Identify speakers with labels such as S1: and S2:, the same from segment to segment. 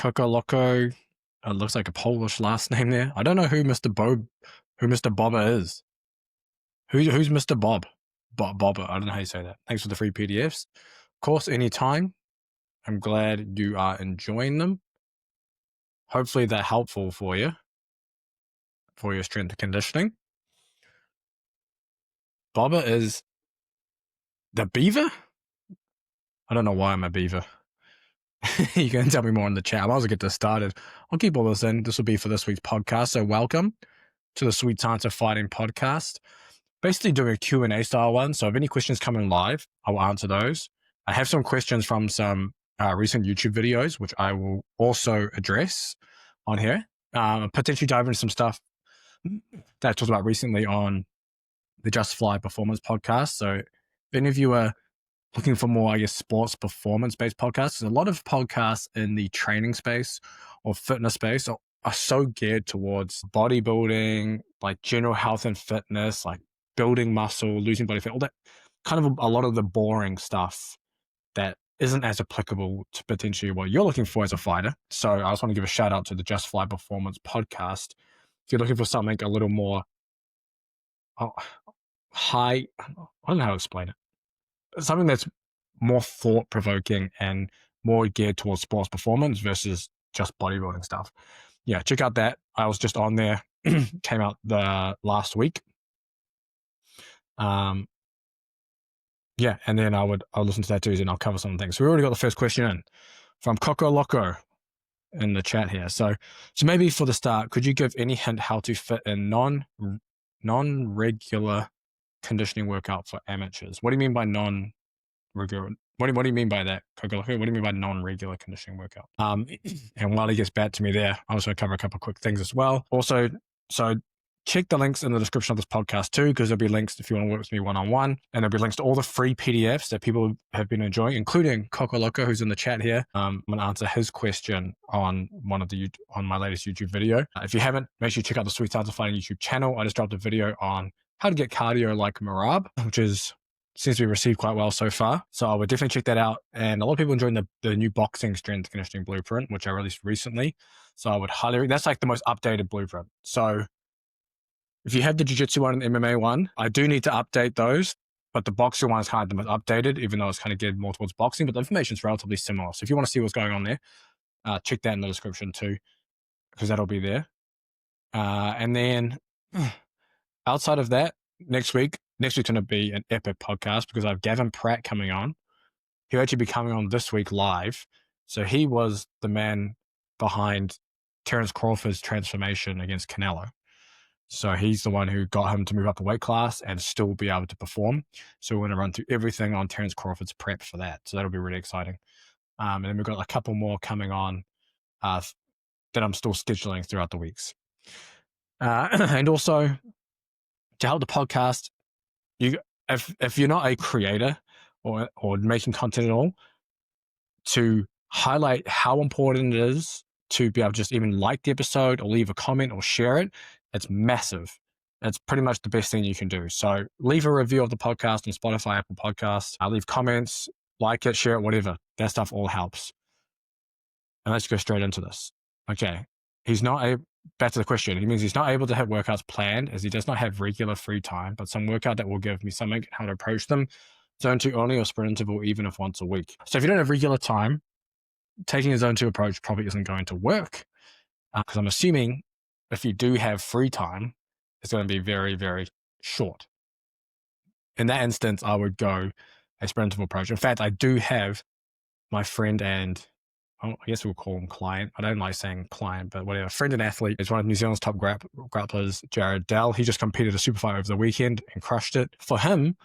S1: Coco Loco. It looks like a Polish last name there. I don't know who Mr. Bobber is. Who's Mr. Bob? Bobber. I don't know how you say that. Thanks for the free PDFs. Of course, anytime. I'm glad you are enjoying them. Hopefully they're helpful for you, for your strength and conditioning. Bobber is the beaver? I don't know why I'm a beaver. You can tell me more in the chat. I might as well get this started. I'll keep all this in. This will be for this week's podcast. So welcome to the Sweet Science of Fighting podcast. Basically doing a Q&A style one. So if any questions come in live, I will answer those. I have some questions from some recent YouTube videos, which I will also address on here. Potentially dive into some stuff that I talked about recently on the Just Fly Performance podcast. So if any of you are looking for more, I guess, sports performance-based podcasts, there's a lot of podcasts in the training space or fitness space are so geared towards bodybuilding, like general health and fitness, like building muscle, losing body fat, all that kind of a lot of the boring stuff that isn't as applicable to potentially what you're looking for as a fighter. So I just want to give a shout out to the Just Fly Performance podcast. If you're looking for something a little more high, I don't know how to explain it. Something that's more thought-provoking and more geared towards sports performance versus just bodybuilding stuff. Yeah, check out that. I was just on there. Came out the last week. Yeah, and then I'll listen to that too, and I'll cover some things. So we already got the first question in from Coco Loco in the chat here. So maybe for the start, could you give any hint how to fit in non-regular conditioning workout for amateurs? What do you mean by non-regular? What do you mean by that, Coco Loco? What do you mean by non-regular conditioning workout? And while he gets back to me there, I'll also cover a couple of quick things as well. Also, so check the links in the description of this podcast too, because there'll be links if you want to work with me one-on-one, and there'll be links to all the free PDFs that people have been enjoying, including Coco Loco, who's in the chat here. I'm going to answer his question on on my latest YouTube video. If you haven't, make sure you check out the Sweet Science of Fighting YouTube channel. I just dropped a video on how to get cardio like Marab, which seems to be received quite well so far. So I would definitely check that out. And a lot of people enjoying the new boxing strength conditioning blueprint, which I released recently. So I would highly, that's like the most updated blueprint. So if you have the jiu-jitsu one and the MMA one, I do need to update those, but the boxing one is kind of the most updated, even though it's kind of geared more towards boxing, but the information is relatively similar. So if you want to see what's going on there, check that in the description too, because that'll be there. And then outside of that, next week's going to be an epic podcast because I have Gavin Pratt coming on. He'll actually be coming on this week live. So he was the man behind Terence Crawford's transformation against Canelo. So he's the one who got him to move up the weight class and still be able to perform. So we're going to run through everything on Terence Crawford's prep for that. So that'll be really exciting. And then we've got a couple more coming on that I'm still scheduling throughout the weeks. And also to help the podcast, if you're not a creator or making content at all, to highlight how important it is to be able to just even like the episode or leave a comment or share it, it's massive. It's pretty much the best thing you can do. So leave a review of the podcast on Spotify, Apple Podcasts. Leave comments, like it, share it, whatever. That stuff all helps. And let's go straight into this. Okay. Back to the question. He means he's not able to have workouts planned as he does not have regular free time, but some workout that will give me something, how to approach them, zone 2 only or sprint interval, even if once a week. So if you don't have regular time, taking a zone 2 approach probably isn't going to work because I'm assuming if you do have free time, it's going to be very, very short. In that instance, I would go a sprint interval approach. In fact, I do have my friend and I guess we'll call him client. I don't like saying client, but whatever. Friend and athlete is one of New Zealand's top grapplers, Jared Dell. He just competed a super fight over the weekend and crushed it. For him,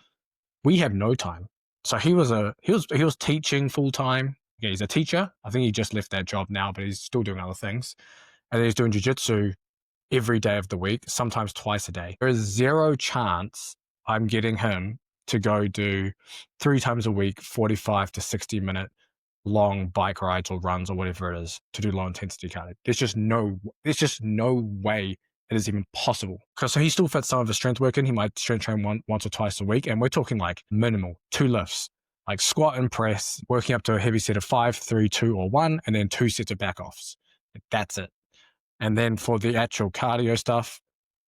S1: we have no time. So he was teaching full time. Yeah, he's a teacher. I think he just left that job now, but he's still doing other things. And then he's doing jiu-jitsu every day of the week, sometimes twice a day. There is zero chance I'm getting him to go do 3 times a week, 45 to 60 minute long bike rides or runs or whatever it is to do low intensity cardio. There's just no way it is even possible. Because so he still fits some of his strength work in. He might strength train once or twice a week. And we're talking like minimal, 2 lifts, like squat and press, working up to a heavy set of 5, 3, 2, or 1, and then 2 sets of back offs. That's it. And then for the actual cardio stuff,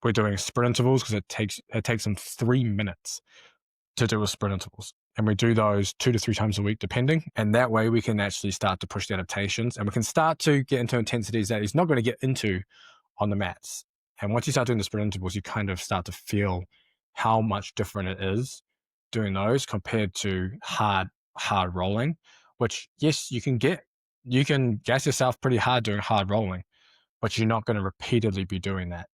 S1: we're doing sprint intervals because it takes them 3 minutes to do a sprint intervals. And we do those 2 to 3 times a week, depending. And that way we can actually start to push the adaptations, and we can start to get into intensities that he's not going to get into on the mats. And once you start doing the sprint intervals, you kind of start to feel how much different it is doing those compared to hard rolling, which, yes, you can gas yourself pretty hard doing hard rolling, but you're not going to repeatedly be doing that.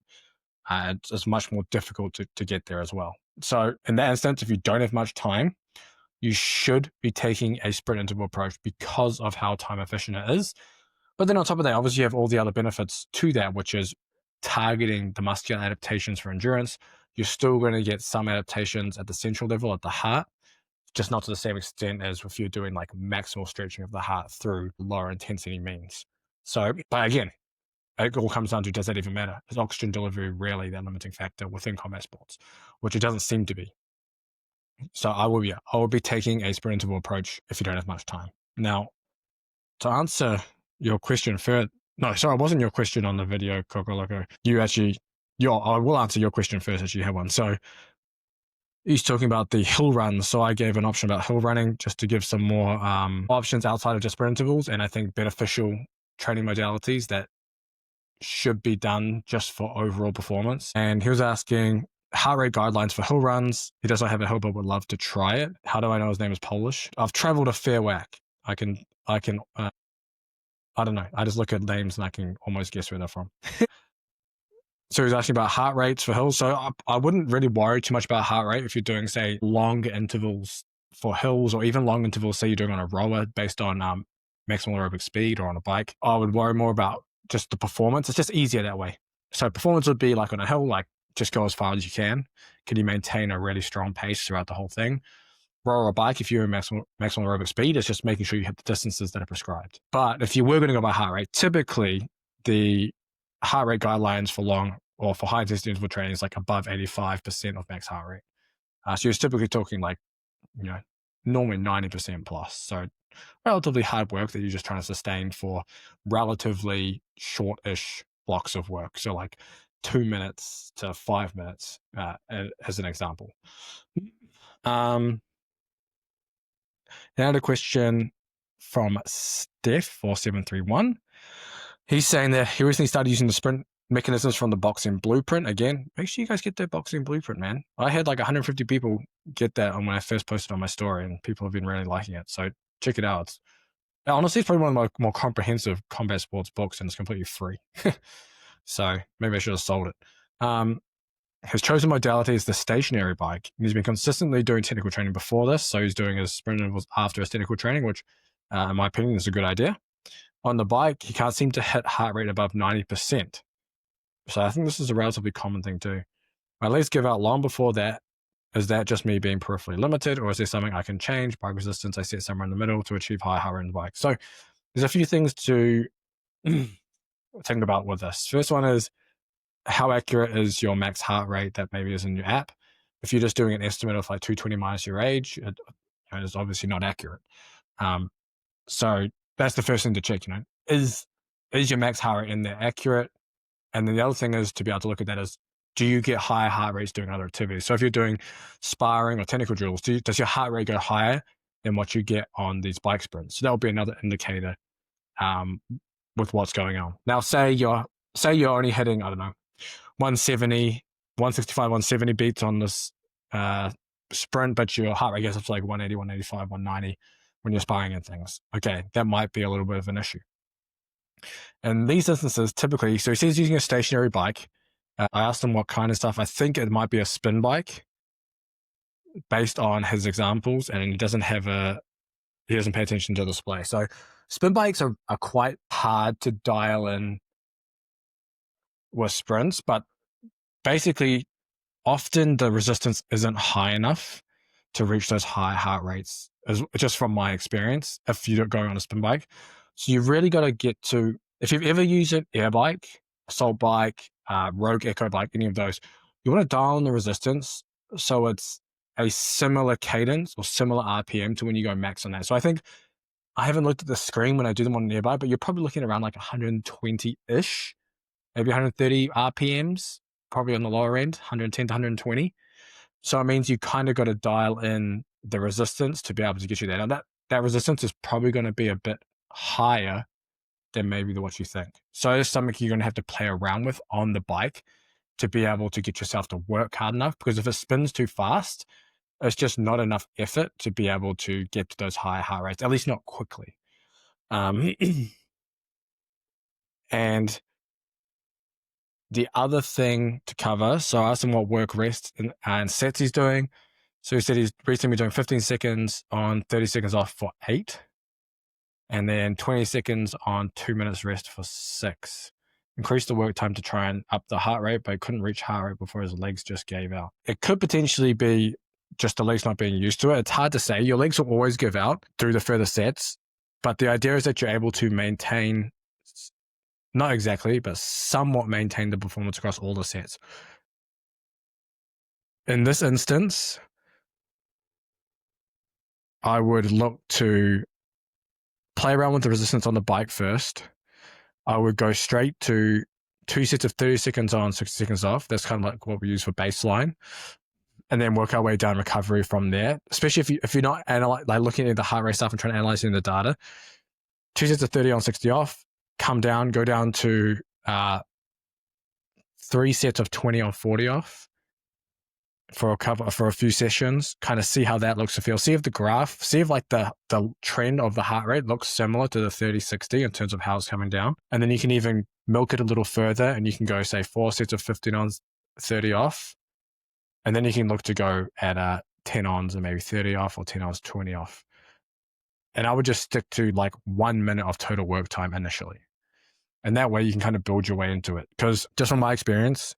S1: It's much more difficult to get there as well. So in that instance, if you don't have much time, you should be taking a sprint interval approach because of how time efficient it is. But then on top of that, obviously you have all the other benefits to that, which is targeting the muscular adaptations for endurance. You're still going to get some adaptations at the central level, at the heart, just not to the same extent as if you're doing like maximal stretching of the heart through lower intensity means. So, but again, it all comes down to, does that even matter? Is oxygen delivery rarely that limiting factor within combat sports, which it doesn't seem to be. So I will be taking a sprint interval approach if you don't have much time. Now, to answer your question first, no, sorry, it wasn't your question on the video, Coco Loco. I will answer your question first as you have one. So he's talking about the hill runs. So I gave an option about hill running just to give some more options outside of just sprint intervals, and I think beneficial training modalities that should be done just for overall performance. And he was asking heart rate guidelines for hill runs. He doesn't have a hill, but would love to try it. How do I know his name is Polish? I've traveled a fair whack. I don't know. I just look at names and I can almost guess where they're from. So he's asking about heart rates for hills. So I wouldn't really worry too much about heart rate if you're doing, say, longer intervals for hills, or even long intervals, say you're doing on a rower based on maximal aerobic speed, or on a bike. I would worry more about just the performance. It's just easier that way. So performance would be like on a hill, like just go as far as you can. Can you maintain a really strong pace throughout the whole thing? Rower or bike, if you're in maximal aerobic speed, it's just making sure you hit the distances that are prescribed. But if you were going to go by heart rate, typically the heart rate guidelines for long or for high intensity interval training is like above 85% of max heart rate. So you're typically talking like, normally 90% plus. So relatively hard work that you're just trying to sustain for relatively short-ish blocks of work. So like 2 minutes to 5 minutes, as an example. Another question from Steph4731. He's saying that he recently started using the sprint mechanisms from the boxing blueprint. Again, make sure you guys get that boxing blueprint, man. I had like 150 people get that when I first posted on my story, and people have been really liking it. So check it out. Honestly, it's probably one of my more comprehensive combat sports books, and it's completely free. So maybe I should have sold it. His chosen modality is the stationary bike. He's been consistently doing technical training before this, so he's doing his sprint intervals after his technical training, which, in my opinion, is a good idea. On the bike, he can't seem to hit heart rate above 90%. So I think this is a relatively common thing too. My legs give out long before that. Is that just me being peripherally limited, or is there something I can change? Bike resistance, I set somewhere in the middle to achieve high heart rate on the bike. So there's a few things to think about with this. First one is, how accurate is your max heart rate that maybe is in your app? If you're just doing an estimate of like 220 minus your age, it is obviously not accurate. So that's the first thing to check, is your max heart rate in there accurate? And then the other thing is to be able to look at that is, do you get higher heart rates doing other activities? So if you're doing sparring or technical drills, does your heart rate go higher than what you get on these bike sprints? So that'll be another indicator with what's going on. Now, say you're only hitting, I don't know, 170, 165, 170 beats on this sprint, but your heart rate gets up to like 180, 185, 190 when you're sparring and things. Okay, that might be a little bit of an issue. In these instances, typically, so he says using a stationary bike. I asked him what kind of stuff. I think it might be a spin bike based on his examples, and he doesn't pay attention to the display. So spin bikes are quite hard to dial in with sprints, but basically often the resistance isn't high enough to reach those high heart rates, just from my experience, if you're going on a spin bike. So you've really got to get to, if you've ever used an air bike, assault bike, rogue echo bike, any of those, you want to dial in the resistance so it's a similar cadence or similar RPM to when you go max on that. So I think, I haven't looked at the screen when I do them on nearby, but you're probably looking around like 120-ish, maybe 130 RPMs, probably on the lower end, 110 to 120. So it means you kind of got to dial in the resistance to be able to get you there. Now that resistance is probably going to be a bit higher than maybe what you think. So it's something you're going to have to play around with on the bike to be able to get yourself to work hard enough, because if it spins too fast, it's just not enough effort to be able to get to those high heart rates, at least not quickly. And the other thing to cover, so I asked him what work, rest, and sets he's doing. So he said he's recently doing 15 seconds on, 30 seconds off for 8. And then 20 seconds on, 2 minutes rest for 6. Increased the work time to try and up the heart rate, but couldn't reach heart rate before his legs just gave out. It could potentially be just the legs not being used to it. It's hard to say. Your legs will always give out through the further sets, but the idea is that you're able to maintain, not exactly, but somewhat maintain the performance across all the sets. In this instance, I would look to play around with the resistance on the bike first. I would go straight to 2 sets of 30 seconds on, 60 seconds off. That's kind of like what we use for baseline. And then work our way down recovery from there, especially if you're not like looking at the heart rate stuff and trying to analyze the data. 2 sets of 30 on, 60 off, come down, go down to 3 sets of 20 on, 40 off for a few sessions, kind of see how that looks to feel. See if the graph, see if like the trend of the heart rate looks similar to the 30-60 in terms of how it's coming down. And then you can even milk it a little further and you can go say 4 sets of 15 on, 30 off. And then you can look to go at 10 ons and maybe 30 off, or 10 ons, 20 off. And I would just stick to like 1 minute of total work time initially. And that way you can kind of build your way into it. Because just from my experience,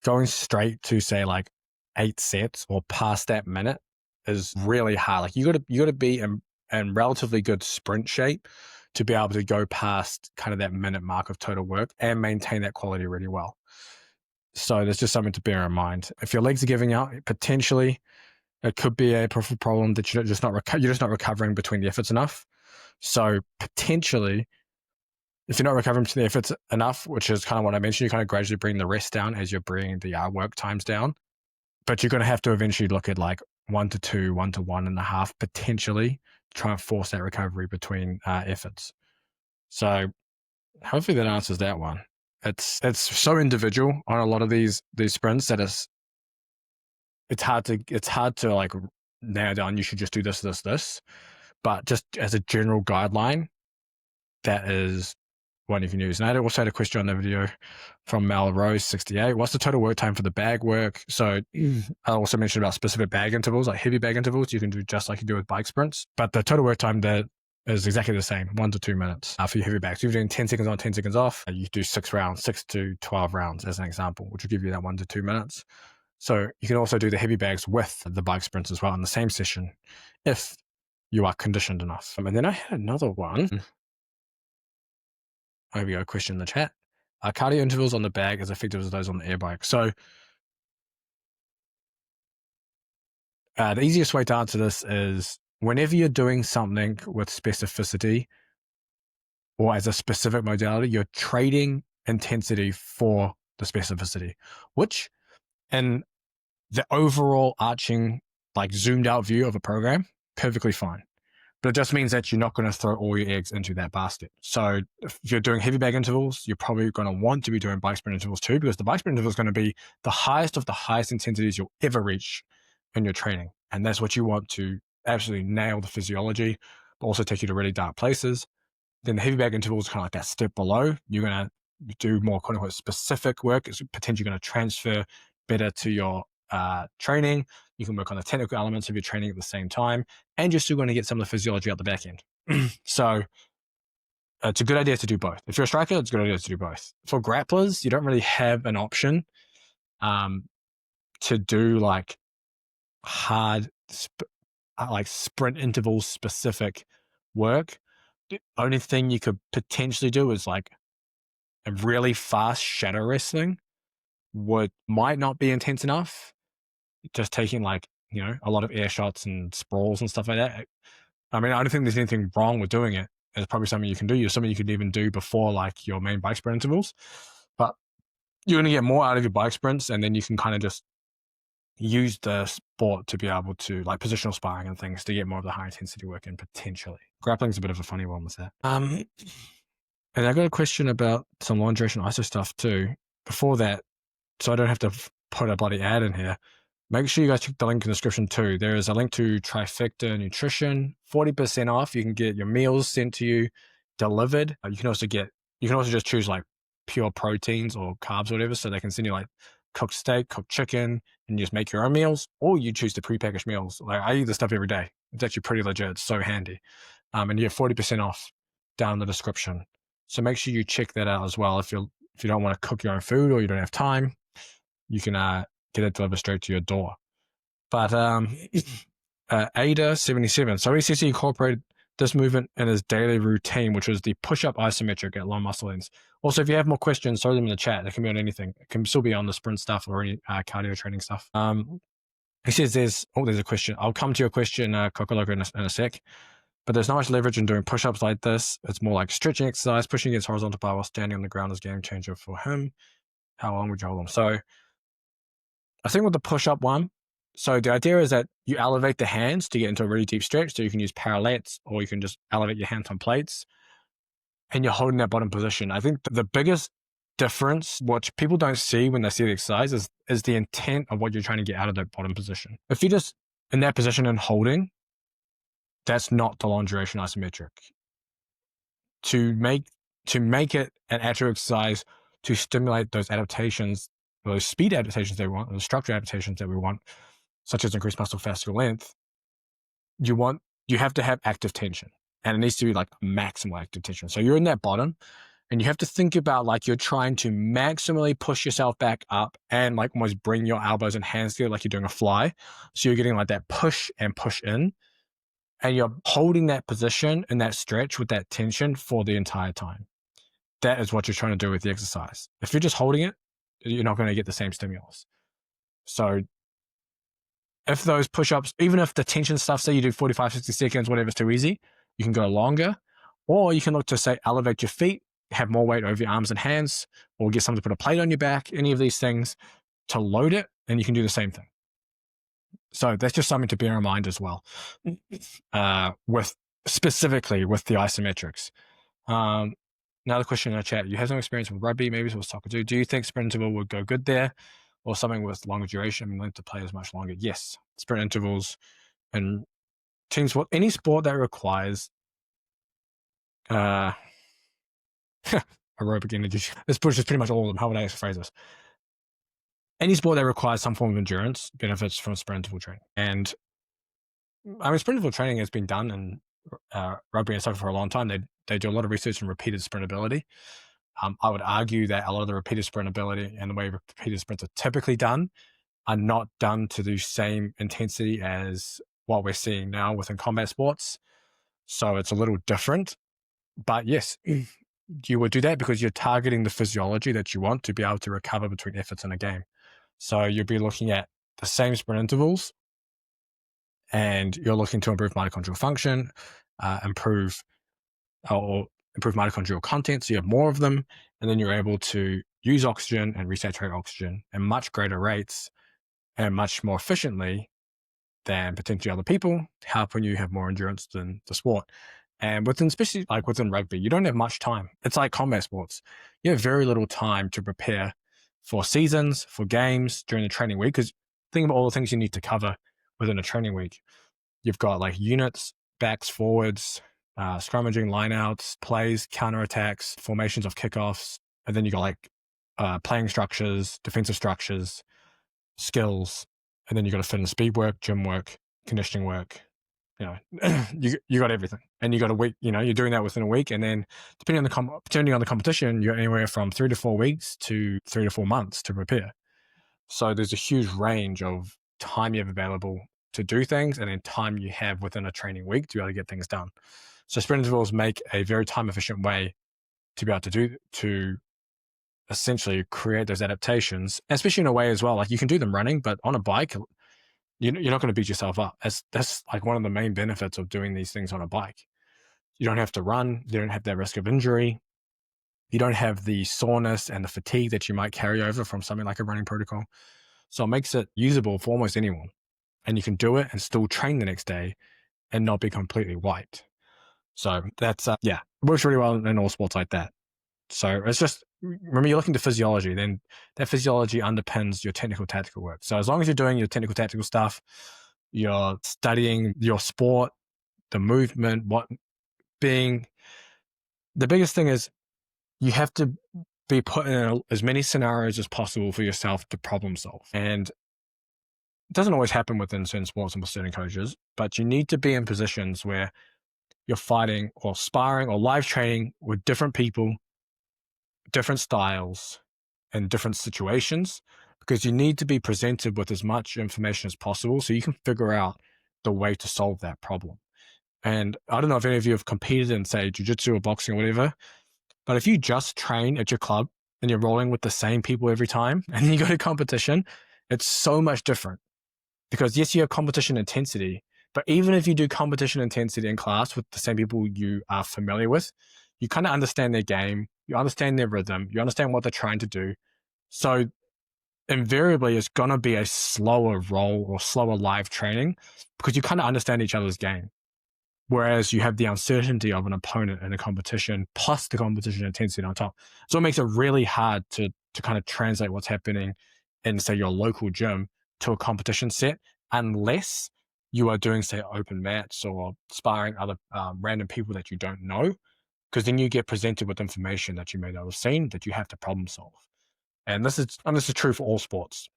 S1: going straight to say like 8 sets or past that minute is really hard. Like you got to be in relatively good sprint shape to be able to go past kind of that minute mark of total work and maintain that quality really well. So there's just something to bear in mind. If your legs are giving out, potentially it could be a problem that you're just not recovering between the efforts enough. So potentially, if you're not recovering between the efforts enough, which is kind of what I mentioned, you kind of gradually bring the rest down as you're bringing the work times down. But you're going to have to eventually look at like 1 to 2, 1 to 1.5, potentially try and force that recovery between efforts. So hopefully that answers that one. It's so individual on a lot of these sprints that it's hard to like nail down. You should just do this. But just as a general guideline, that is one you can use. And I also had a question on the video from Melrose68. What's the total work time for the bag work? So I also mentioned about specific bag intervals, like heavy bag intervals. You can do just like you do with bike sprints. But the total work time there is exactly the same, 1 to 2 minutes for your heavy bags. So if you're doing 10 seconds on, 10 seconds off, you do 6 rounds, 6 to 12 rounds as an example, which will give you that 1 to 2 minutes. So you can also do the heavy bags with the bike sprints as well in the same session if you are conditioned enough. And then I had another one. There we go, question in the chat. Are cardio intervals on the bag as effective as those on the air bike? So the easiest way to answer this is whenever you're doing something with specificity or as a specific modality, you're trading intensity for the specificity, which in the overall arching, like zoomed out view of a program, perfectly fine. But it just means that you're not going to throw all your eggs into that basket. So if you're doing heavy bag intervals, you're probably going to want to be doing bike sprint intervals too, because the bike sprint interval is going to be the highest of the highest intensities you'll ever reach in your training. And that's what you want to absolutely nail the physiology, but also take you to really dark places. Then the heavy bag interval is kind of like that step below. You're going to do more quote unquote specific work. It's potentially going to transfer better to your training. You can work on the technical elements of your training at the same time, and you're still going to get some of the physiology out the back end. So it's a good idea to do both. If you're a striker, it's a good idea to do both. For grapplers, you don't really have an option to do like hard, like sprint interval specific work. The only thing you could potentially do is like a really fast shadow wrestling might not be intense enough. Just taking like a lot of air shots and sprawls and stuff like that. I mean, I don't think there's anything wrong with doing it. It's probably something you can do. Something you could even do before like your main bike sprint intervals. But you're going to get more out of your bike sprints, and then you can kind of just use the sport to be able to, like positional sparring and things, to get more of the high intensity work in potentially. Grappling's a bit of a funny one with that. And I got a question about some long duration ISO stuff too. Before that, so I don't have to put a bloody ad in here, make sure you guys check the link in the description too. There is a link to Trifecta Nutrition, 40% off. You can get your meals sent to you, delivered. You can also just choose like pure proteins or carbs or whatever, so they can send you like cooked steak, cooked chicken, and you just make your own meals, or you choose the prepackaged meals. Like I eat this stuff every day. It's actually pretty legit. It's so handy. And you have 40% off down in the description. So make sure you check that out as well. If you don't want to cook your own food or you don't have time, you can get it delivered straight to your door. But Ada77, so he says he incorporated this movement in his daily routine, which was the push-up isometric at long muscle ends. Also, if you have more questions, throw them in the chat. It can be on anything. It can still be on the sprint stuff or any cardio training stuff. He says there's a question. I'll come to your question, Kokoloka, in a sec. But there's not much leverage in doing push-ups like this. It's more like stretching exercise. Pushing against horizontal bar while standing on the ground is game changer for him. How long would you hold them? So I think with the push-up one, so the idea is that you elevate the hands to get into a really deep stretch. So you can use parallettes, or you can just elevate your hands on plates, and you're holding that bottom position. I think the biggest difference, what people don't see when they see the exercise, is the intent of what you're trying to get out of that bottom position. If you're just in that position and holding, that's not the long duration isometric. To make it an actual exercise to stimulate those adaptations, those speed adaptations that we want, those structure adaptations that we want, such as increased muscle fascial length, you have to have active tension, and it needs to be like maximal active tension. So you're in that bottom, and you have to think about like you're trying to maximally push yourself back up and like almost bring your elbows and hands together like you're doing a fly. So you're getting like that push and push in, and you're holding that position and that stretch with that tension for the entire time. That is what you're trying to do with the exercise. If you're just holding it, you're not going to get the same stimulus. So if those push-ups, even if the tension stuff, say you do 45, 60 seconds, whatever's too easy, you can go longer. Or you can look to, say, elevate your feet, have more weight over your arms and hands, or get someone to put a plate on your back, any of these things to load it, and you can do the same thing. So that's just something to bear in mind as well, specifically with the isometrics. Another question in the chat. You have some experience with rugby, maybe it was soccer too. Do you think sprint interval would go good there, or something with longer duration? I mean, length to play is much longer. Yes, sprint intervals and team sport, any sport that requires aerobic energy. This pushes pretty much all of them. How would I phrase this? Any sport that requires some form of endurance benefits from sprint interval training. And I mean, sprint interval training has been done in rugby and soccer for a long time. They do a lot of research on repeated sprint ability. I would argue that a lot of the repeated sprint ability and the way repeated sprints are typically done are not done to the same intensity as what we're seeing now within combat sports. So it's a little different. But yes, you would do that because you're targeting the physiology that you want to be able to recover between efforts in a game. So you'll be looking at the same sprint intervals, and you're looking to improve mitochondrial function, improve mitochondrial content, so you have more of them, and then you're able to use oxygen and resaturate oxygen at much greater rates and much more efficiently than potentially other people, helping you have more endurance than the sport. And especially like within rugby, you don't have much time. It's like combat sports. You have very little time to prepare for seasons, for games during the training week, because think about all the things you need to cover within a training week. You've got like units, backs, forwards, scrummaging, lineouts, plays, counterattacks, formations of kickoffs, and then you got like playing structures, defensive structures, skills, and then you got to fit in speed work, gym work, conditioning work. You got everything, and you got a week. You're doing that within a week, and then depending on the competition, you're anywhere from 3 to 4 weeks to 3 to 4 months to prepare. So there's a huge range of time you have available to do things, and then time you have within a training week to be able to get things done. So sprint intervals make a very time efficient way to be able to essentially create those adaptations, especially in a way as well. Like you can do them running, but on a bike, you're not going to beat yourself up. That's like one of the main benefits of doing these things on a bike. You don't have to run. You don't have that risk of injury. You don't have the soreness and the fatigue that you might carry over from something like a running protocol. So it makes it usable for almost anyone. And you can do it and still train the next day and not be completely wiped. So that's, it works really well in all sports like that. So it's just, remember, you're looking to physiology, then that physiology underpins your technical tactical work. So as long as you're doing your technical tactical stuff, you're studying your sport, the movement, the biggest thing is you have to be put in as many scenarios as possible for yourself to problem solve. And it doesn't always happen within certain sports and with certain coaches, but you need to be in positions where you're fighting or sparring or live training with different people, different styles, and different situations, because you need to be presented with as much information as possible so you can figure out the way to solve that problem. And I don't know if any of you have competed in, say, jiu-jitsu or boxing or whatever, but if you just train at your club and you're rolling with the same people every time and then you go to competition, it's so much different. Because yes, you have competition intensity, but even if you do competition intensity in class with the same people you are familiar with, you kind of understand their game, you understand their rhythm, you understand what they're trying to do. So invariably, it's going to be a slower roll or slower live training because you kind of understand each other's game. Whereas you have the uncertainty of an opponent in a competition plus the competition intensity on top. So it makes it really hard to kind of translate what's happening in, say, your local gym to a competition set, unless you are doing, say, open mats or sparring other random people that you don't know, because then you get presented with information that you may not have seen that you have to problem solve. And this is true for all sports.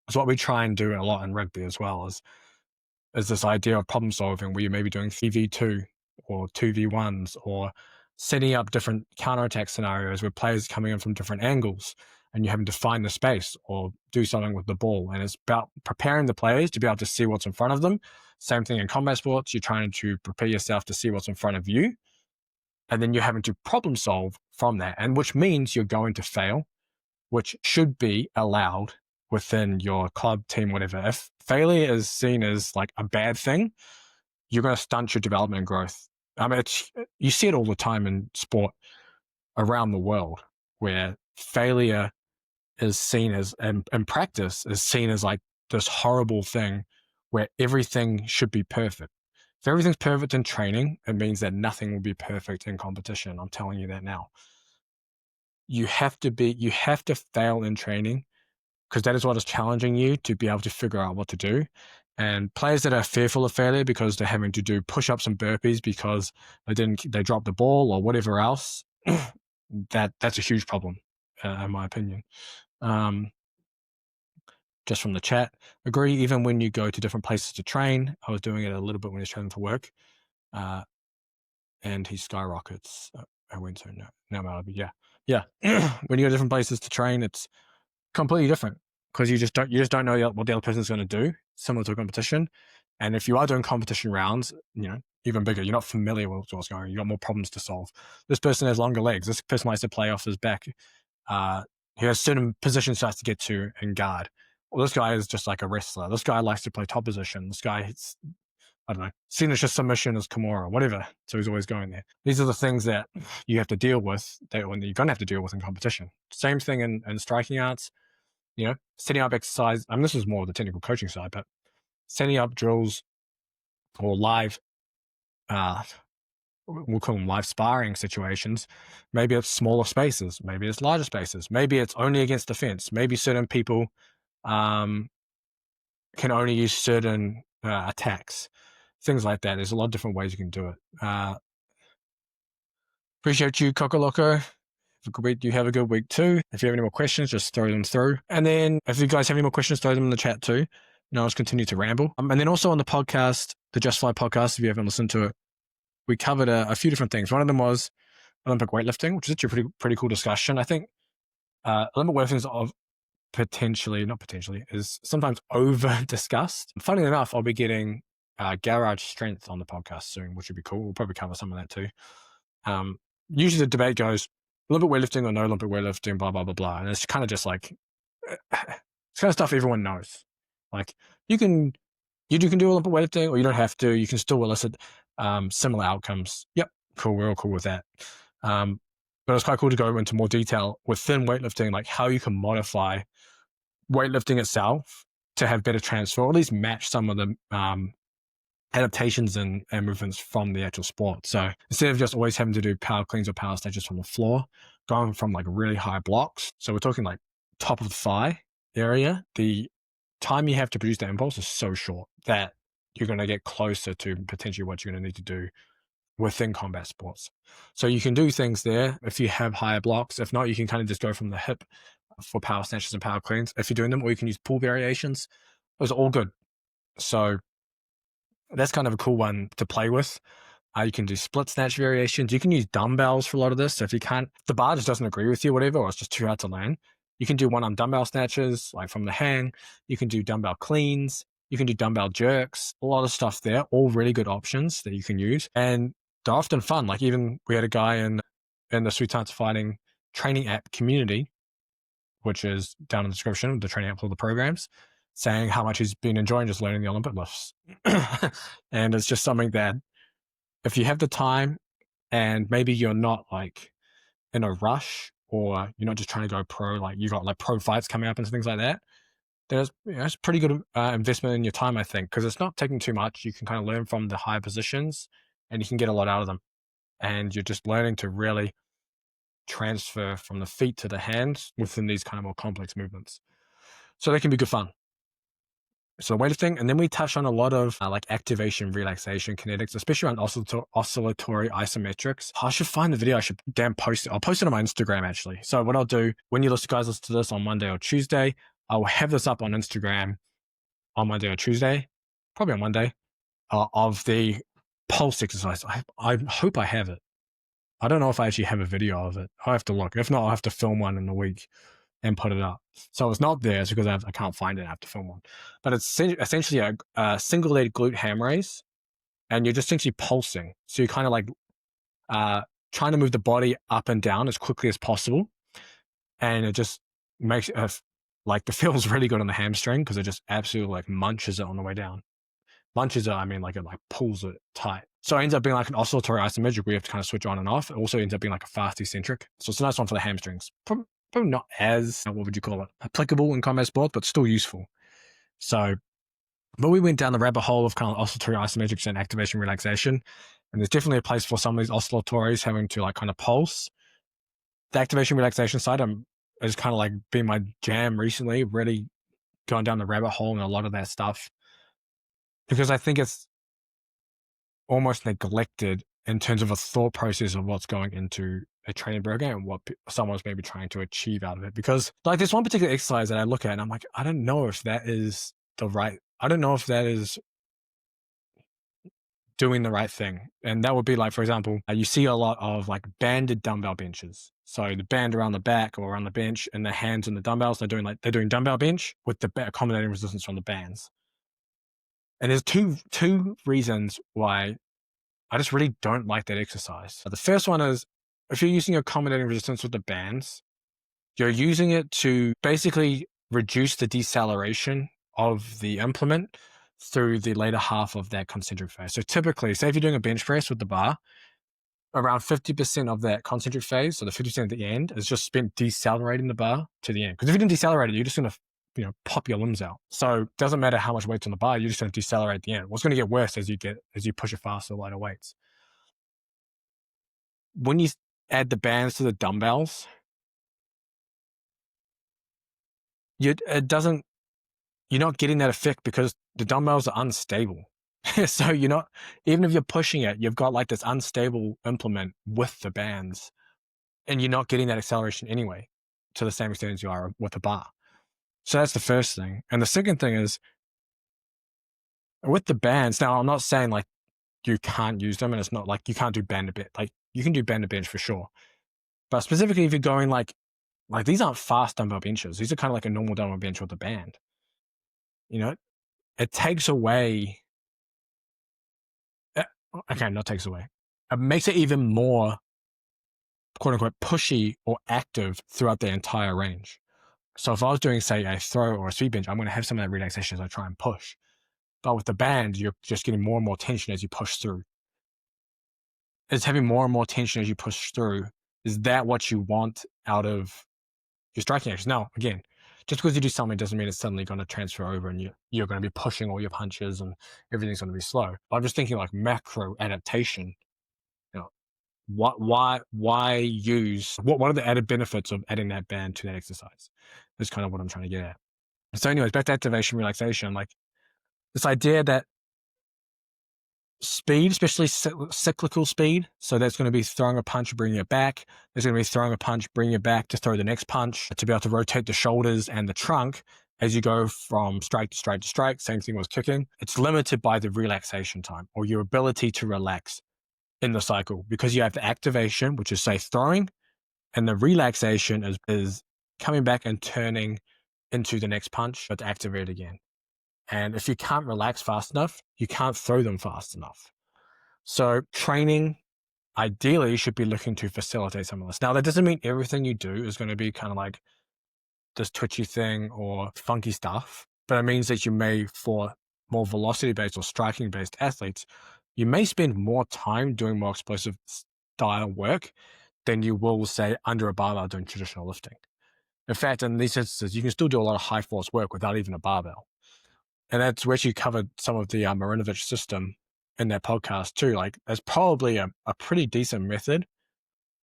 S1: It's what we try and do a lot in rugby as well, is this idea of problem solving where you may be doing 3v2 or 2v1s or setting up different counterattack scenarios where players are coming in from different angles and you're having to find the space or do something with the ball. And it's about preparing the players to be able to see what's in front of them. Same thing in combat sports. You're trying to prepare yourself to see what's in front of you. And then you're having to problem solve from that, and which means you're going to fail, which should be allowed within your club, team, whatever. If failure is seen as like a bad thing, you're going to stunt your development and growth. I mean, you see it all the time in sport around the world, where failure is seen as, and in practice, is seen as like this horrible thing where everything should be perfect. If everything's perfect in training, it means that nothing will be perfect in competition. I'm telling you that now. You have to fail in training, because that is what is challenging you to be able to figure out what to do. And players that are fearful of failure because they're having to do push-ups and burpees because they dropped the ball or whatever else, that's a huge problem, in my opinion. Just from the chat, agree. Even when you go to different places to train, I was doing it a little bit when he was training for work, and he skyrockets. I went to no, yeah. When you go to different places to train, it's completely different because you just don't know what the other person's going to do, similar to a competition. And if you are doing competition rounds, even bigger, you're not familiar with what's going on. You got more problems to solve. This person has longer legs. This person likes to play off his back. He has certain positions he has to get to and guard. Well, this guy is just like a wrestler. This guy likes to play top position. This guy, I don't know, signature submission is Kimura, whatever. So he's always going there. These are the things that you have to deal with, that when you're going to have to deal with in competition. Same thing in striking arts. Setting up exercise. I mean, this is more of the technical coaching side, but setting up drills or live, we'll call them live sparring situations. Maybe it's smaller spaces. Maybe it's larger spaces. Maybe it's only against the fence. Maybe certain people can only use certain attacks. Things like that. There's a lot of different ways you can do it. Appreciate you, Coco Loco. Have a good week. You have a good week too. If you have any more questions, just throw them through. And then if you guys have any more questions, throw them in the chat too. I'll just continue to ramble. And then also on the podcast, the Just Fly podcast, if you haven't listened to it, we covered a few different things. One of them was Olympic weightlifting, which is actually a pretty cool discussion. I think Olympic weightlifting is sometimes over discussed. Funnily enough, I'll be getting garage strength on the podcast soon, which would be cool. We'll probably cover some of that too. Usually the debate goes Olympic weightlifting or no Olympic weightlifting, blah, blah, blah, blah. And it's kind of just like, it's kind of stuff everyone knows. Like, you can You can do Olympic weightlifting, or you don't have to. You can still elicit similar outcomes. Yep, cool. We're all cool with that. But it's quite cool to go into more detail within weightlifting, like how you can modify weightlifting itself to have better transfer, or at least match some of the adaptations and movements from the actual sport. So instead of just always having to do power cleans or power snatches from the floor, going from like really high blocks, so we're talking like top of the thigh area, the time you have to produce that impulse is so short that you're going to get closer to potentially what you're going to need to do within combat sports. So you can do things there if you have higher blocks. If not, you can kind of just go from the hip for power snatches and power cleans if you're doing them, or you can use pull variations. Those are all good. So that's kind of a cool one to play with. You can do split snatch variations. You can use dumbbells for a lot of this. So if you can't, the bar just doesn't agree with you, whatever, or it's just too hard to learn, you can do one-arm dumbbell snatches, like from the hang. You can do dumbbell cleans. You can do dumbbell jerks. A lot of stuff there. All really good options that you can use, and they're often fun. Like even we had a guy in the Sweet Science Fighting training app community, which is down in the description, the training app for the programs, saying how much he's been enjoying just learning the Olympic lifts. And it's just something that if you have the time and maybe you're not like in a rush, or you're not just trying to go pro, like you got like pro fights coming up and things like that, there's it's pretty good investment in your time, I think, because it's not taking too much. You can kind of learn from the higher positions and you can get a lot out of them. And you're just learning to really transfer from the feet to the hands within these kind of more complex movements. So they can be good fun. So weightlifting, and then we touch on a lot of like activation, relaxation, kinetics, especially around oscillatory isometrics. I should find the video. I should post it. I'll post it on my Instagram actually. So what I'll do when you guys listen to this on Monday or Tuesday, I will have this up on Instagram on Monday or Tuesday, probably on Monday, of the pulse exercise. I hope I have it. I don't know if I actually have a video of it. I'll have to look. If not, I'll have to film one in a week and put it up. So it's not there. It's because I can't find it. I have to film one. But it's essentially a single leg glute ham raise, and you're just essentially pulsing. So you're kind of like trying to move the body up and down as quickly as possible, and it just makes it like it feels really good on the hamstring because it just absolutely like munches it on the way down. Munches it, I mean like it like pulls it tight. So it ends up being like an oscillatory isometric where you have to kind of switch on and off. It also ends up being like a fast eccentric. So it's a nice one for the hamstrings. Probably not as, what would you call it, applicable in combat sport, but still useful. So, but we went down the rabbit hole of kind of oscillatory isometrics and activation relaxation. And there's definitely a place for some of these oscillatories having to like kind of pulse. The activation relaxation side has kind of like been my jam recently, really going down the rabbit hole and a lot of that stuff. Because I think it's almost neglected in terms of a thought process of what's going into a training program and what someone's maybe trying to achieve out of it. Because like there's one particular exercise that I look at and I'm like, I don't know if that is I don't know if that is doing the right thing. And that would be like, for example, you see a lot of like banded dumbbell benches. So the band around the back or around the bench and the hands and the dumbbells, they're doing dumbbell bench with the accommodating resistance from the bands. And there's two reasons why I just really don't like that exercise. The first one is if you're using accommodating resistance with the bands, you're using it to basically reduce the deceleration of the implement through the later half of that concentric phase. So typically, say if you're doing a bench press with the bar, around 50% of that concentric phase, so the 50% at the end, is just spent decelerating the bar to the end. Because if you didn't decelerate it, you're just going to pop your limbs out. So it doesn't matter how much weight's on the bar, you're just going to decelerate at the end. What's going to get worse as you push it faster, lighter weights. When you add the bands to the dumbbells, you're not getting that effect because the dumbbells are unstable. So even if you're pushing it, you've got like this unstable implement with the bands, and you're not getting that acceleration anyway to the same extent as you are with the bar. So that's the first thing. And the second thing is with the bands. Now, I'm not saying like you can't use them, and it's not like you can't do band to bench. Like you can do band to bench for sure. But specifically if you're going like these aren't fast dumbbell benches. These are kind of like a normal dumbbell bench with a band. It takes away. Okay, not takes away. It makes it even more quote unquote pushy or active throughout the entire range. So if I was doing, say, a throw or a sweep bench, I'm going to have some of that relaxation as I try and push. But with the band, you're just getting more and more tension as you push through. It's having more and more tension as you push through. Is that what you want out of your striking action? Now, again, just because you do something doesn't mean it's suddenly going to transfer over and you're going to be pushing all your punches and everything's going to be slow. But I'm just thinking like macro adaptation. You know, why use, what are the added benefits of adding that band to that exercise? That's kind of what I'm trying to get at. So anyways, back to activation, relaxation, like this idea that speed, especially cyclical speed. So that's going to be throwing a punch, bringing it back. There's going to be throwing a punch, bringing it back to throw the next punch, to be able to rotate the shoulders and the trunk as you go from strike to strike to strike. Same thing with kicking. It's limited by the relaxation time or your ability to relax in the cycle because you have the activation, which is say throwing, and the relaxation is coming back and turning into the next punch, but to activate again. And if you can't relax fast enough, you can't throw them fast enough. So training ideally should be looking to facilitate some of this. Now, that doesn't mean everything you do is going to be kind of like this twitchy thing or funky stuff, but it means that you may, for more velocity-based or striking-based athletes, you may spend more time doing more explosive style work than you will, say, under a barbell doing traditional lifting. In fact, in these instances, you can still do a lot of high-force work without even a barbell. And that's where she covered some of the Marinovich system in that podcast too. Like, that's probably a pretty decent method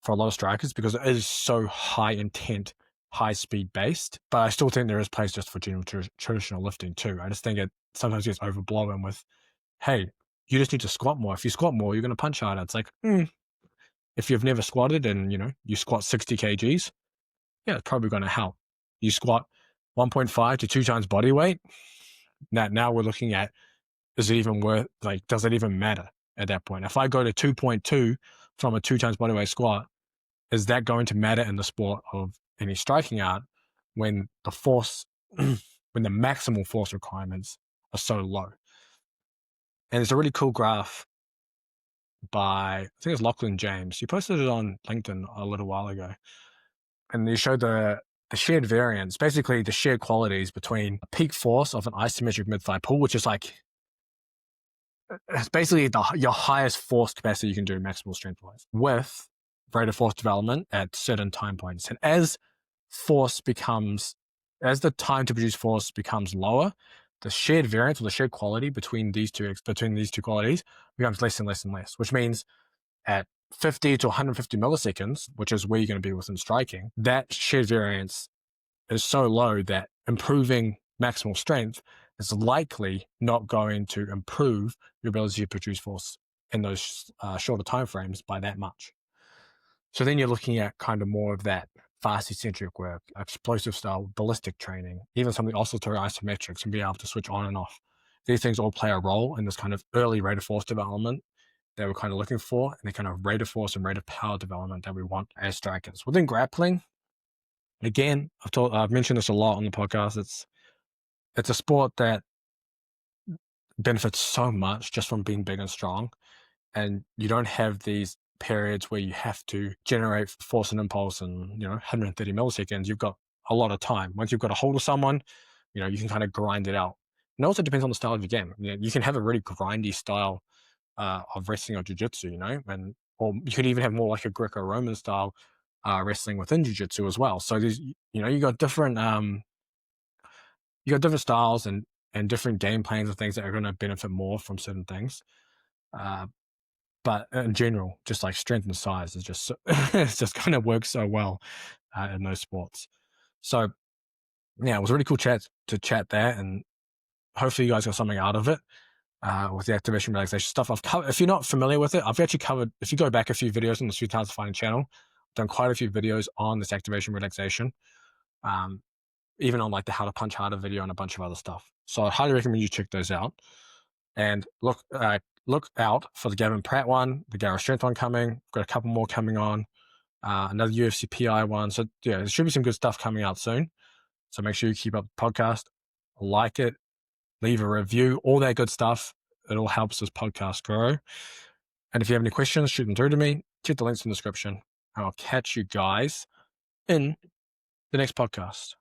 S1: for a lot of strikers because it is so high intent, high speed based. But I still think there is place just for general traditional lifting too. I just think it sometimes gets overblown with, hey, you just need to squat more. If you squat more, you're going to punch harder. It's like, if you've never squatted and you squat 60 kgs, yeah, it's probably going to help. You squat 1.5 to 2 times body weight. Now we're looking at, is it even worth, like, does it even matter at that point? If I go to 2.2 from a 2 times body weight squat, is that going to matter in the sport of any striking art when the force, when the maximal force requirements are so low? And there's a really cool graph by, I think it's Lachlan James. He posted it on LinkedIn a little while ago. And they showed the shared variance, basically the shared qualities between a peak force of an isometric mid-thigh pull, which is like, it's basically your highest force capacity you can do maximal strength-wise, with rate of force development at certain time points. And as the time to produce force becomes lower, the shared variance or the shared quality between these two qualities becomes less and less and less, which means at 50 to 150 milliseconds, which is where you're going to be within striking, that shared variance is so low that improving maximal strength is likely not going to improve your ability to produce force in those shorter time frames by that much. So then you're looking at kind of more of that fast eccentric work, explosive style, ballistic training, even something oscillatory isometrics, and be able to switch on and off. These things all play a role in this kind of early rate of force development that we're kind of looking for, and the kind of rate of force and rate of power development that we want as strikers. Within grappling, again, I've mentioned this a lot on the podcast. It's a sport that benefits so much just from being big and strong, and you don't have these periods where you have to generate force and impulse in 130 milliseconds. You've got a lot of time. Once you've got a hold of someone, you can kind of grind it out. And it also depends on the style of your game. You can have a really grindy style of wrestling or jiu-jitsu, or you could even have more like a Greco-Roman style wrestling within jiu-jitsu as well. So there's, you got different styles and different game plans and things that are going to benefit more from certain things. But in general, just like strength and size is just it's just kind of works so well in those sports. So yeah, it was a really cool chat there, and hopefully you guys got something out of it. With the activation relaxation stuff, I've covered. If you're not familiar with it, I've actually covered. If you go back a few videos on the Sweet House Fighting channel, I've done quite a few videos on this activation relaxation, even on like the How to Punch Harder video and a bunch of other stuff. So I highly recommend you check those out. And look out for the Gavin Pratt one, the Gareth Strength one coming. We've got a couple more coming on, another UFC PI one. So yeah, there should be some good stuff coming out soon. So make sure you keep up the podcast, like it, leave a review, all that good stuff. It all helps this podcast grow. And if you have any questions, shoot them through to me. Check the links in the description. And I'll catch you guys in the next podcast.